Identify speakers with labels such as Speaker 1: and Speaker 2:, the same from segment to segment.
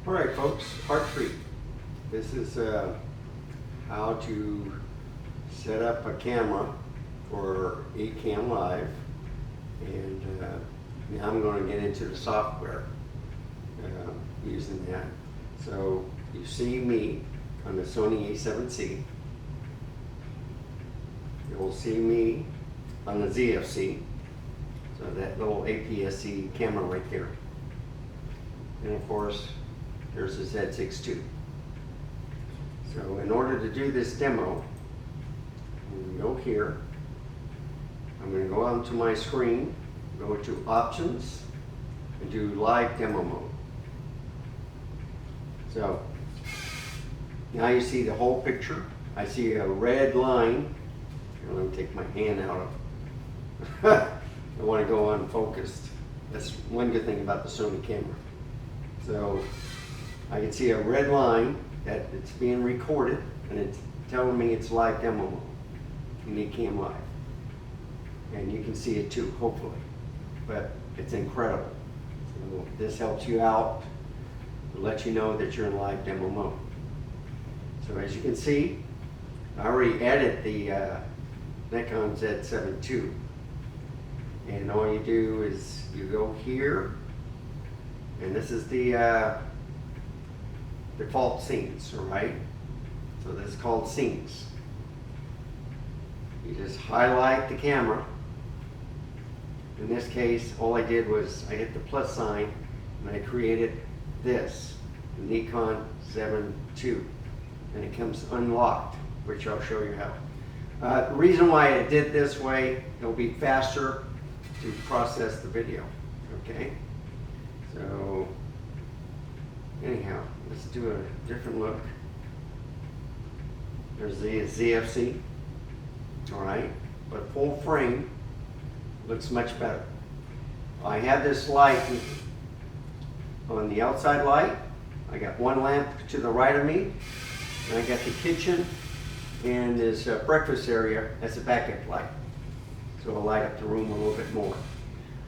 Speaker 1: All right, folks, part 3. This is how to set up a camera for Ecamm Live, and now I'm going to get into the software using that. So you see me on the Sony A7C. You'll see me on the ZFC, so that little APS-C camera right there. And of course, there's the Z6 II. So in order to do this demo, I'm going to go here. I'm going to go onto my screen, go to Options, and do Live Demo Mode. So now you see the whole picture. I see a red line. Here, let me take my hand out of I want to go unfocused. That's one good thing about the Sony camera. So I can see a red line that it's being recorded, and it's telling me it's live demo mode in Ecamm Live. And you can see it too, hopefully. But it's incredible. So this helps you out to let you know that you're in live demo mode. So as you can see, I already added the Nikon Z7 II. And all you do is you go here, and this is the default scenes, all right? So this is called scenes. You just highlight the camera. In this case, all I did was I hit the plus sign and I created this, the Nikon Z7 II, and it comes unlocked, which I'll show you how. The reason why I did this way, it'll be faster to process the video, okay? So anyhow, let's do a different look. There's the ZFC, all right? But full frame looks much better. I have this light on the outside light. I got one lamp to the right of me, and I got the kitchen and this breakfast area as a backup light. So it'll light up the room a little bit more.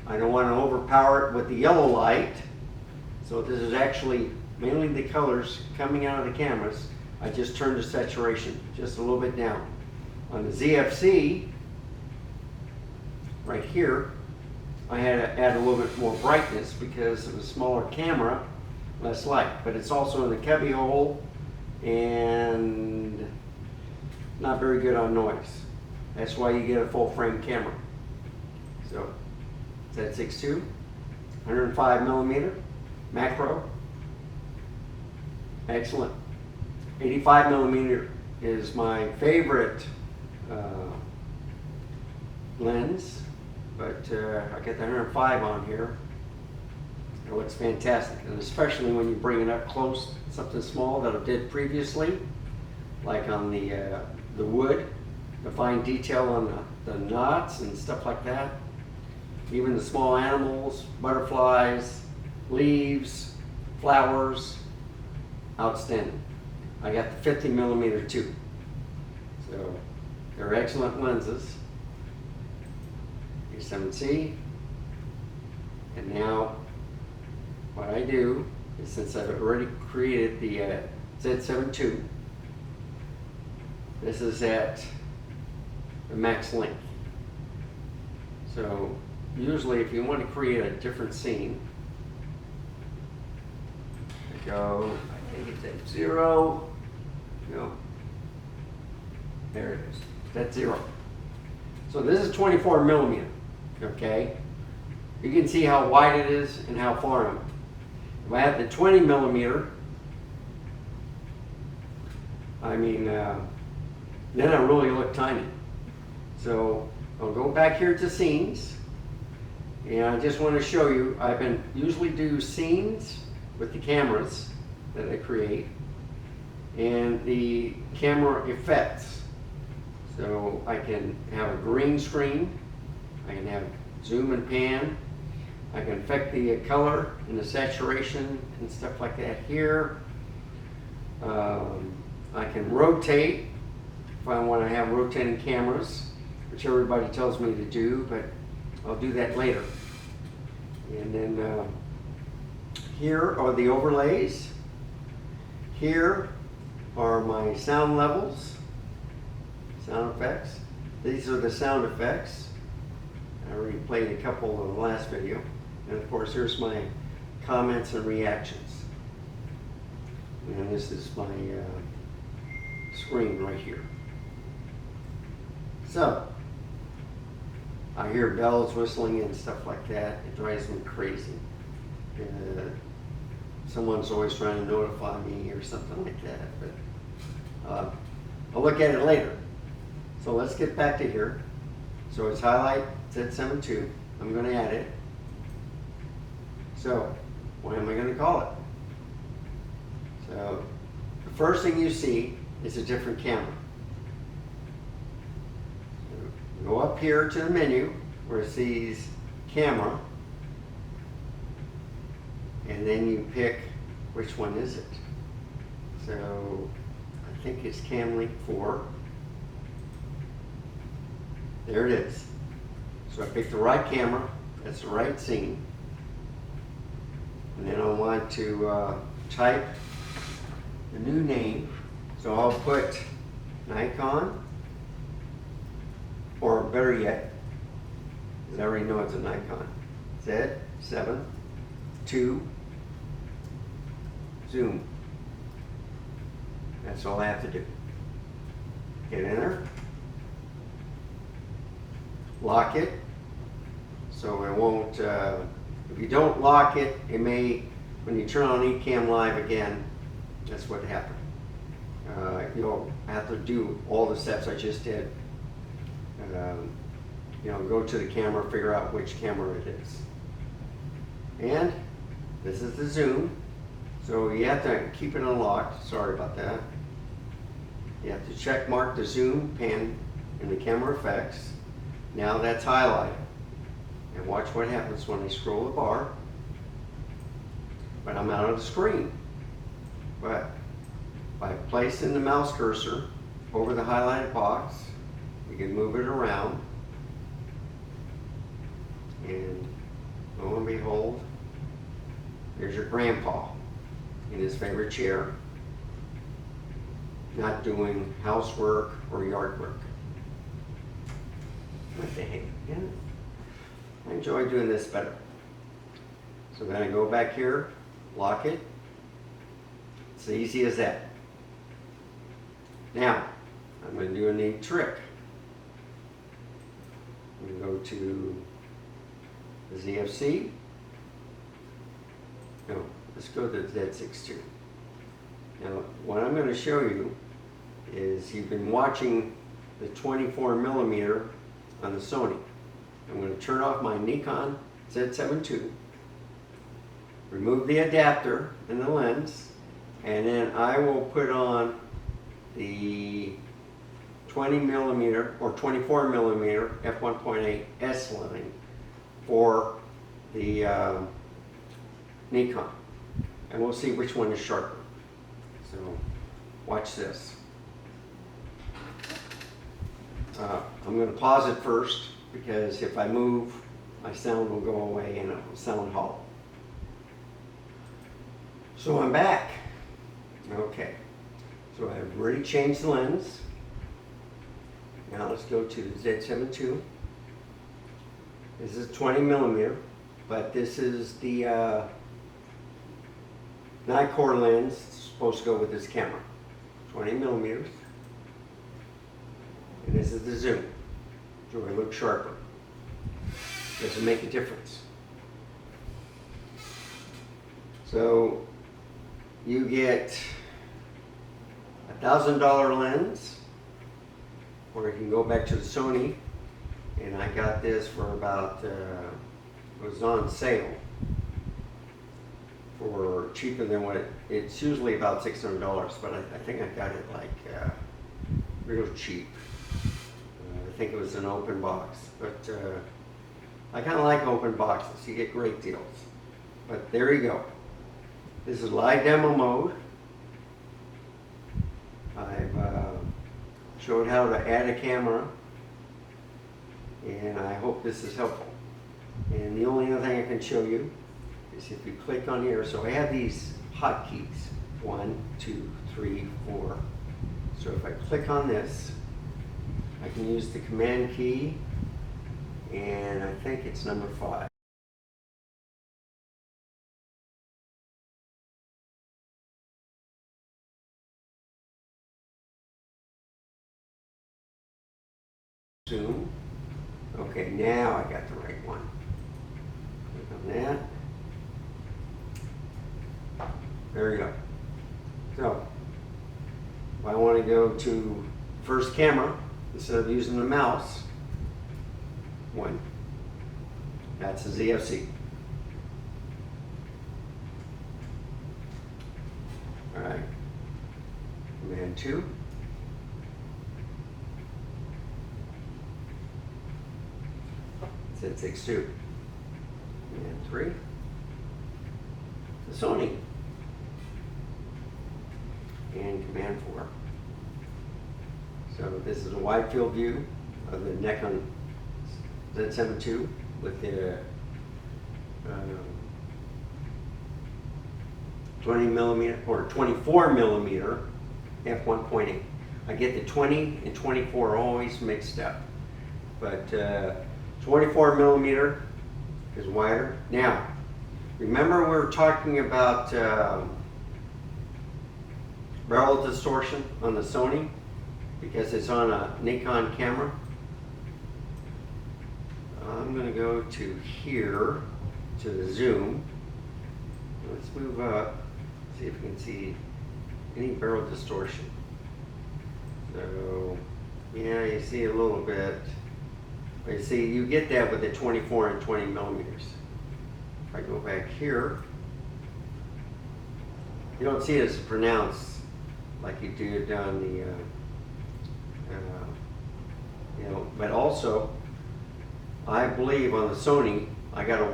Speaker 1: I don't want to overpower it with the yellow light. So this is actually mainly the colors coming out of the cameras. I just turned the saturation just a little bit down. On the ZFC, right here, I had to add a little bit more brightness because of a smaller camera, less light. But it's also in the cubby hole and not very good on noise. That's why you get a full frame camera. So Z6 II, 105mm macro, excellent. 85mm is my favorite lens, but I got the 105 on here. It looks fantastic, and especially when you bring it up close, something small that I did previously, like on the wood, the fine detail on the knots and stuff like that. Even the small animals, butterflies, leaves, flowers, outstanding. I got the 50mm too. So they're excellent lenses. A7C. And now what I do is, since I've already created the Z7 II, this is at the max length. So usually if you want to create a different scene, I take it to 0, there it is, that's 0. So this is 24mm, okay? You can see how wide it is and how far I'm. If I have the 20mm, I mean, then I really look tiny. So I'll go back here to scenes, and I just want to show you, I've been usually do scenes with the cameras that I create and the camera effects. So I can have a green screen, I can have zoom and pan, I can affect the color and the saturation and stuff like that here. I can rotate if I want to have rotating cameras, which everybody tells me to do, but I'll do that later. And then here are the overlays. Here are my sound levels, sound effects. These are the sound effects. I already played a couple in the last video. And of course, here's my comments and reactions. And this is my screen right here. So, I hear bells whistling and stuff like that. It drives me crazy. Someone's always trying to notify me or something like that. But I'll look at it later. So let's get back to here. So it's highlight Z72. I'm going to add it. So what am I going to call it? So the first thing you see is a different camera. So go up here to the menu where it says camera, and then you pick which one is it. So I think it's Ecamm 4. There it is. So I picked the right camera, that's the right scene. And then I want to type the new name. So I'll put Nikon, or better yet, because I already know it's a Nikon, Z7 II zoom. That's all I have to do. Hit enter. Lock it, so it won't, if you don't lock it, it may, when you turn on Ecamm Live again, that's what happened. You'll have to do all the steps I just did. Go to the camera, figure out which camera it is. And this is the zoom, so you have to keep it unlocked. Sorry about that. You have to check mark the zoom pan in the camera effects. Now that's highlighted. And watch what happens when I scroll the bar. But I'm out of the screen. But by placing the mouse cursor over the highlighted box, you can move it around. And lo and behold, there's your grandpa in his favorite chair, not doing housework or yard work. What the heck? Yeah. I enjoy doing this better. So then I go back here, lock it. It's as easy as that. Now, I'm going to do a neat trick. I'm going to go to the ZFC. No, let's go to the Z62. Now, what I'm going to show you is you've been watching the 24mm on the Sony. I'm going to turn off my Nikon Z7 II, remove the adapter and the lens, and then I will put on the 20mm or 24mm f1.8 S line for the Nikon, and we'll see which one is sharper. So watch this. I'm going to pause it first, because if I move, my sound will go away and it will sound hollow. So I'm back. Okay. So I've already changed the lens. Now let's go to the Z7 II. This is 20mm, but this is the Nikkor lens supposed to go with this camera. 20mm. And this is the zoom. So it looks sharper. Does it make a difference? So you get $1,000 lens, or you can go back to the Sony, and I got this for about, it was on sale for cheaper than what it's usually about $600, but I think I got it like real cheap. I think it was an open box, but I kind of like open boxes. You get great deals. But there you go. This is live demo mode. I've showed how to add a camera, and I hope this is helpful. And the only other thing I can show you is if you click on here. So I have these hotkeys. 1, 2, 3, 4. So if I click on this, I can use the command key, and I think it's number 5. Zoom. Okay, now I got the right one. Click on that. There we go. So, if I want to go to first camera, instead of using the mouse, 1. That's a ZFC. Alright. Command 2. It takes 2. Command 3. The Sony. And command 4. So this is a wide field view of the Ecamm Z7 II with the 20mm or 24mm f1.8. I get the 20 and 24 always mixed up, but 24mm is wider. Now, remember we were talking about barrel distortion on the Sony because it's on a Nikon camera. I'm going to go to here to the zoom. Let's move up, see if we can see any barrel distortion. So, yeah, you see a little bit. But you see, you get that with the 24 and 20mm. If I go back here, you don't see it as pronounced like you did on the, but also, I believe on the Sony, I got a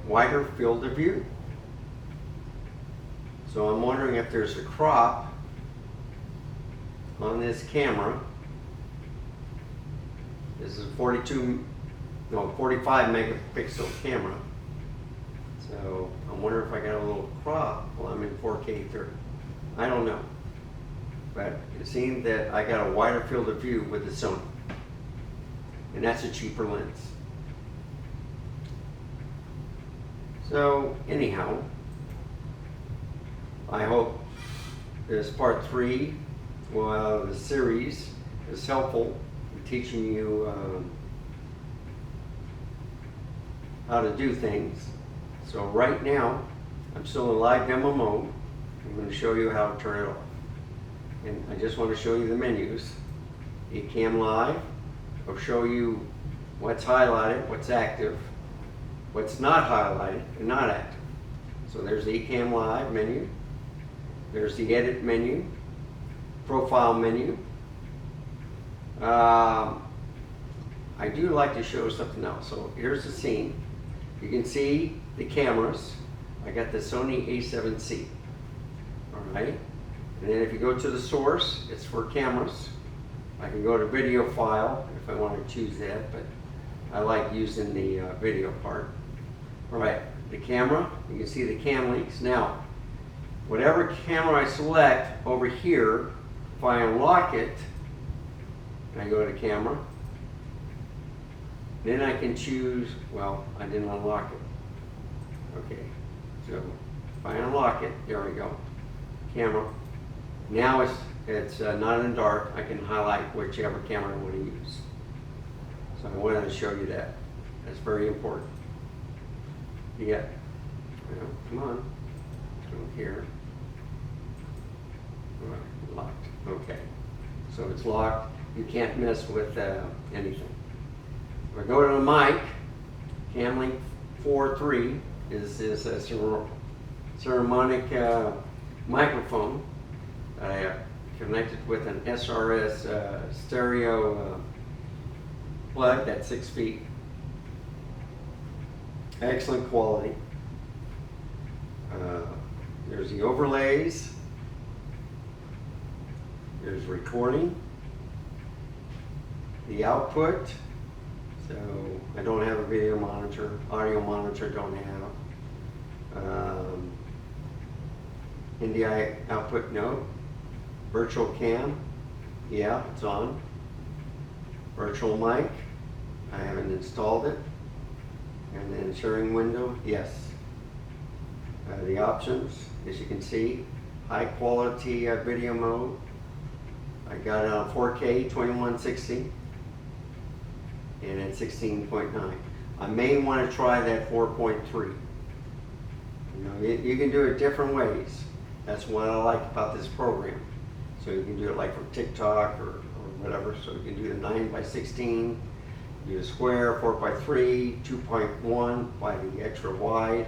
Speaker 1: wider field of view. So I'm wondering if there's a crop on this camera. This is a 45 megapixel camera. So I wonder if I got a little crop while I'm in 4K 30. I don't know. But it seemed that I got a wider field of view with the Sony. And that's a cheaper lens. So anyhow, I hope this part 3 of the series is helpful in teaching you how to do things. So right now, I'm still in live demo mode. I'm going to show you how to turn it off. And I just want to show you the menus. Ecamm Live. I'll show you what's highlighted, what's active, what's not highlighted and not active. So there's the Ecamm Live menu. There's the edit menu, profile menu. I do like to show something else. So here's the scene. You can see the cameras. I got the Sony A7C. All right. And then if you go to the source, it's for cameras. I can go to video file if I want to choose that, but I like using the video part. All right, the camera, you can see the cam links. Now, whatever camera I select over here, if I unlock it, I go to camera, then I can choose, well, I didn't unlock it. Okay, so if I unlock it, there we go, camera. Now it's not in the dark. I can highlight whichever camera I want to use. So I wanted to show you that. That's very important. Yeah. Well, come on. Go here. Locked. Okay. So it's locked. You can't mess with anything. If I go to the mic, Camlink 4.3 is a ceramic microphone. I connected with an SRS stereo plug that's 6 feet. Excellent quality. There's the overlays. There's recording. The output. So I don't have a video monitor. Audio monitor don't have. NDI output, no. Virtual cam, yeah, it's on. Virtual mic, I haven't installed it. And then sharing window, yes. The options, as you can see, high quality video mode. I got it on 4K 2160 and at 16.9. I may want to try that 4.3. You know, you can do it different ways. That's what I like about this program. So you can do it like for TikTok or whatever. So you can do the 9:16, do the square, 4:3, 2.1 by the extra wide.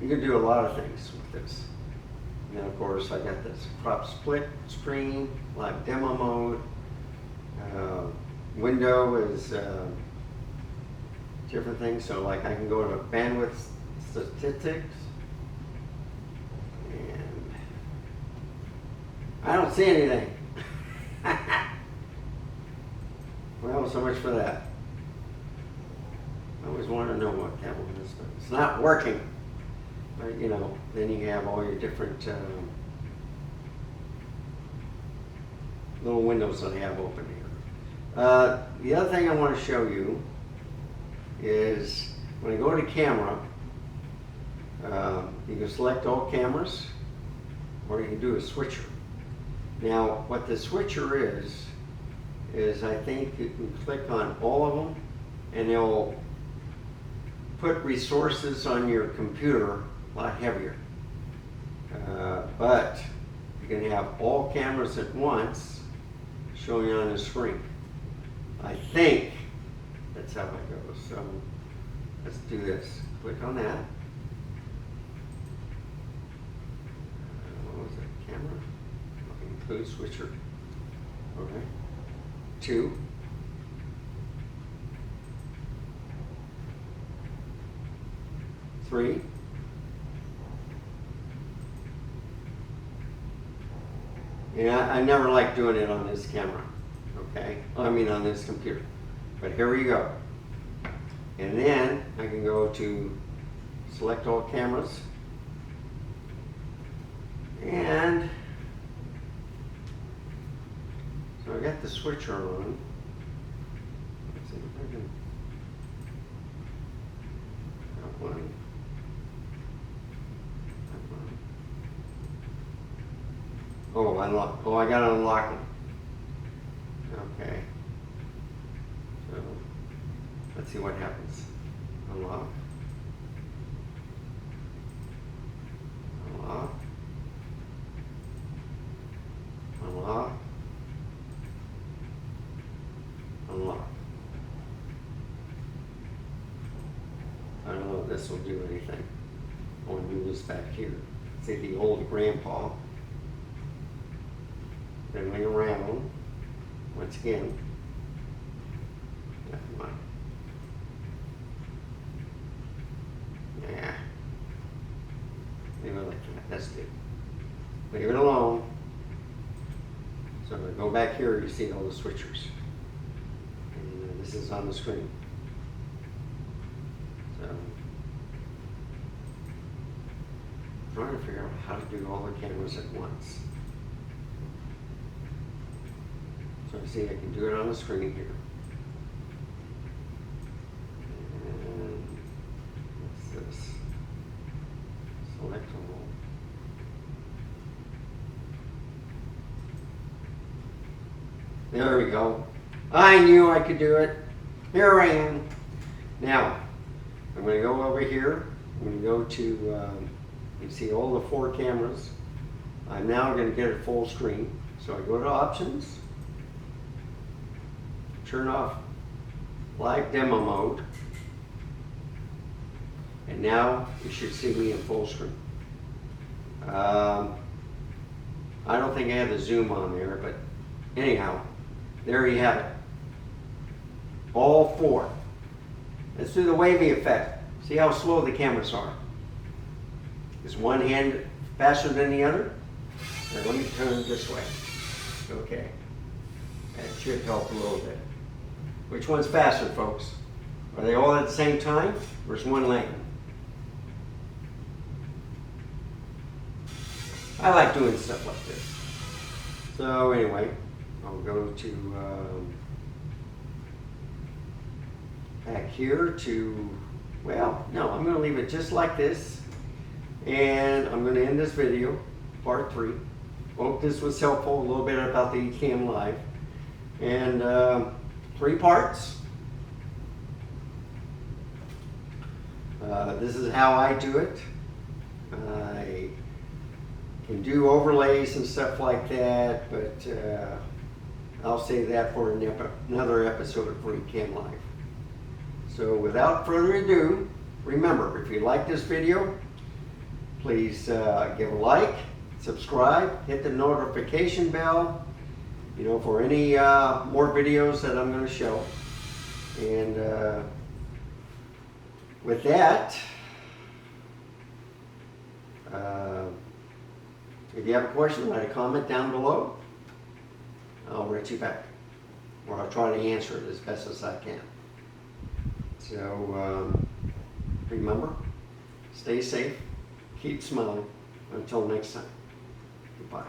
Speaker 1: You can do a lot of things with this. And then of course I got this crop split screen, live demo mode. Window is different things. So like I can go to bandwidth statistics. And I don't see anything. Well, so much for that. I always want to know what that one is, but it's not working. But, you know, then you have all your different little windows that I have open here. The other thing I want to show you is when I go to camera, you can select all cameras, or you can do a switcher. Now, what the switcher is I think you can click on all of them, and it'll put resources on your computer a lot heavier. But you can have all cameras at once showing on the screen. I think that's how it goes. So let's do this. Click on that. What was that? Camera? Include switcher. Okay. 2. 3. Yeah, I never like doing it on this camera, okay? I mean on this computer. But here we go. And then I can go to select all cameras. And so I got the switcher on. Let's see if I can. Got one. Oh, unlock. Oh, I got to unlock them. Okay. So let's see what happens. Unlock. Unlock. Unlock. Unlock. I don't know if this will do anything. I want to move this back here. See the old grandpa. Fiddling around. Once again. Come on. Yeah. Leave it like that. That's good. Leave it alone. So if I go back here, you see all the switchers. And this is on the screen. So I'm trying to figure out how to do all the cameras at once. So see, I can do it on the screen here. And what's this? Select all. There we go. I knew I could do it. Here I am. Now, I'm going to go over here. I'm going to go to, you see all the 4 cameras. I'm now going to get it full screen. So I go to options. Turn off live demo mode, and now you should see me in full screen. I don't think I have the zoom on there, but anyhow, there you have it. All 4. Let's do the wavy effect. See how slow the cameras are. Is one hand faster than the other? Now, let me turn it this way. Okay. That should help a little bit. Which one's faster, folks? Are they all at the same time, or is one lagging? I like doing stuff like this. So anyway, I'll go to back here to, well, no, I'm going to leave it just like this. And I'm going to end this video, part 3. Hope this was helpful, a little bit about the Ecamm Live. And 3 parts. This is how I do it. I can do overlays and stuff like that, but I'll save that for another episode for Ecamm Live. So without further ado, remember, if you like this video, please give a like, subscribe, hit the notification bell, for any more videos that I'm going to show. And with that, if you have a question, write a comment down below. I'll write you back, or I'll try to answer it as best as I can. So remember, stay safe, keep smiling. Until next time, goodbye.